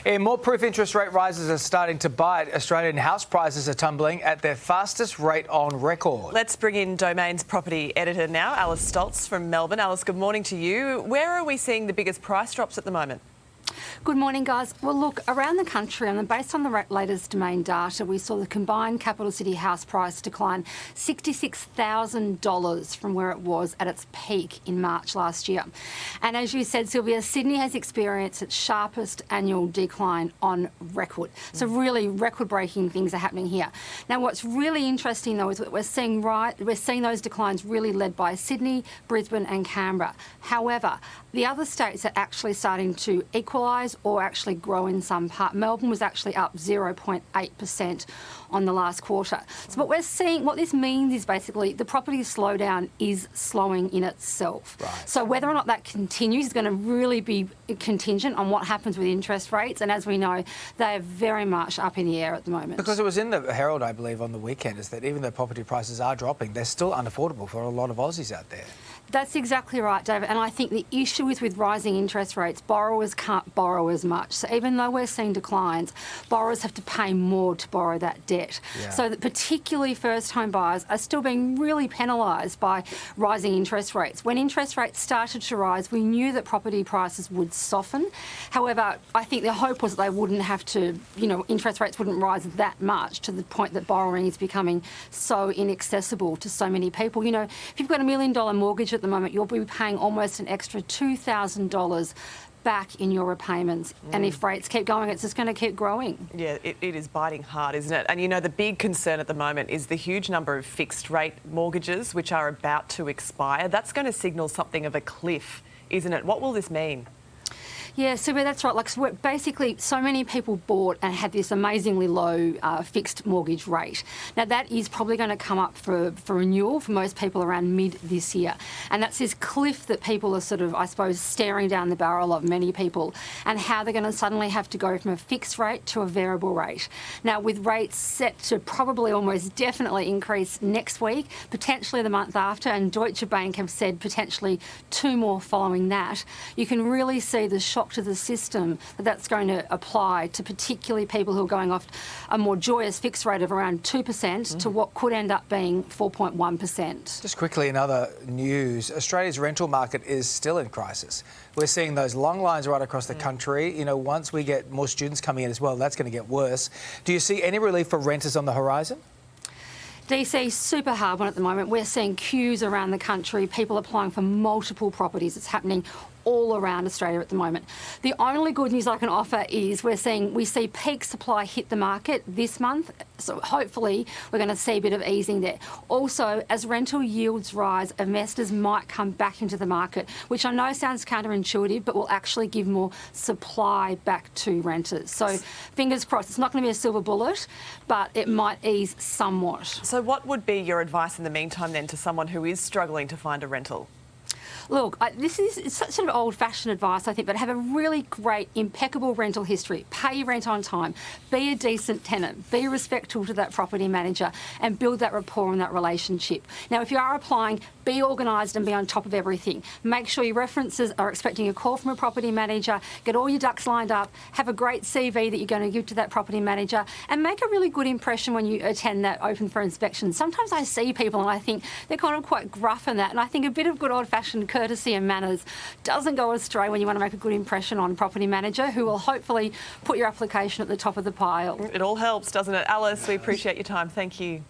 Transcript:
And more proof interest rate rises are starting to bite. Australian house prices are tumbling at their fastest rate on record. Let's bring in Domain's property editor now, Alice Stoltz from Melbourne. Alice, good morning to you. Where are we seeing the biggest price drops at the moment? Good morning, guys. Well, look, around the country, and based on the latest Domain data, we saw the combined capital city house price decline $66,000 from where it was at its peak in March last year. And as you said, Sylvia, Sydney has experienced its sharpest annual decline on record. So really record-breaking things are happening here. Now, what's really interesting, though, is that we're seeing those declines really led by Sydney, Brisbane and Canberra. However, the other states are actually starting to equalise or actually grow in some part. Melbourne was actually up 0.8% on the last quarter. So what we're seeing, what this means is basically the property slowdown is slowing in itself. Right. So whether or not that continues is going to really be contingent on what happens with interest rates. And as we know, they are very much up in the air at the moment. Because it was in the Herald, I believe, on the weekend, is that even though property prices are dropping, they're still unaffordable for a lot of Aussies out there. That's exactly right, David. And I think the issue is with rising interest rates, borrowers can't borrow as much. So even though we're seeing declines, borrowers have to pay more to borrow that debt. Yeah. So that particularly first-home buyers are still being really penalised by rising interest rates. When interest rates started to rise, we knew that property prices would soften. However, I think the hope was that they wouldn't have to, interest rates wouldn't rise that much to the point that borrowing is becoming so inaccessible to so many people. If you've got $1 million mortgage at the moment, you'll be paying almost an extra $2,000 back in your repayments. And if rates keep going, it's just going to keep growing. Yeah, it is biting hard, isn't it? And the big concern at the moment is the huge number of fixed rate mortgages which are about to expire. That's going to signal something of a cliff, isn't it? What will this mean? Yeah, so that's right. So basically, so many people bought and had this amazingly low fixed mortgage rate. Now, that is probably going to come up for renewal for most people around mid this year. And that's this cliff that people are sort of, I suppose, staring down the barrel of, many people, and how they're going to suddenly have to go from a fixed rate to a variable rate. Now, with rates set to probably almost definitely increase next week, potentially the month after, and Deutsche Bank have said potentially 2 more following that, you can really see the shock to the system that's going to apply to particularly people who are going off a more joyous fixed rate of around 2% to what could end up being 4.1%. Just quickly, in other news, Australia's rental market is still in crisis. We're seeing those long lines right across the country. Once we get more students coming in as well, that's going to get worse. Do you see any relief for renters on the horizon? DC, super hard one at the moment. We're seeing queues around the country, people applying for multiple properties. It's happening all around Australia at the moment. The only good news I can offer is we see peak supply hit the market this month, so hopefully we're going to see a bit of easing there. Also, as rental yields rise, investors might come back into the market, which I know sounds counterintuitive, but will actually give more supply back to renters. So fingers crossed, it's not going to be a silver bullet, but it might ease somewhat. So what would be your advice in the meantime then to someone who is struggling to find a rental? Look, this is sort of old-fashioned advice, I think, but have a really great, impeccable rental history. Pay your rent on time. Be a decent tenant. Be respectful to that property manager and build that rapport and that relationship. Now, if you are applying, be organised and be on top of everything. Make sure your references are expecting a call from a property manager. Get all your ducks lined up. Have a great CV that you're going to give to that property manager and make a really good impression when you attend that open for inspection. Sometimes I see people and I think they're kind of quite gruff in that, and I think a bit of good old-fashioned courtesy and manners doesn't go astray when you want to make a good impression on a property manager who will hopefully put your application at the top of the pile. It all helps, doesn't it? Alice, we appreciate your time. Thank you.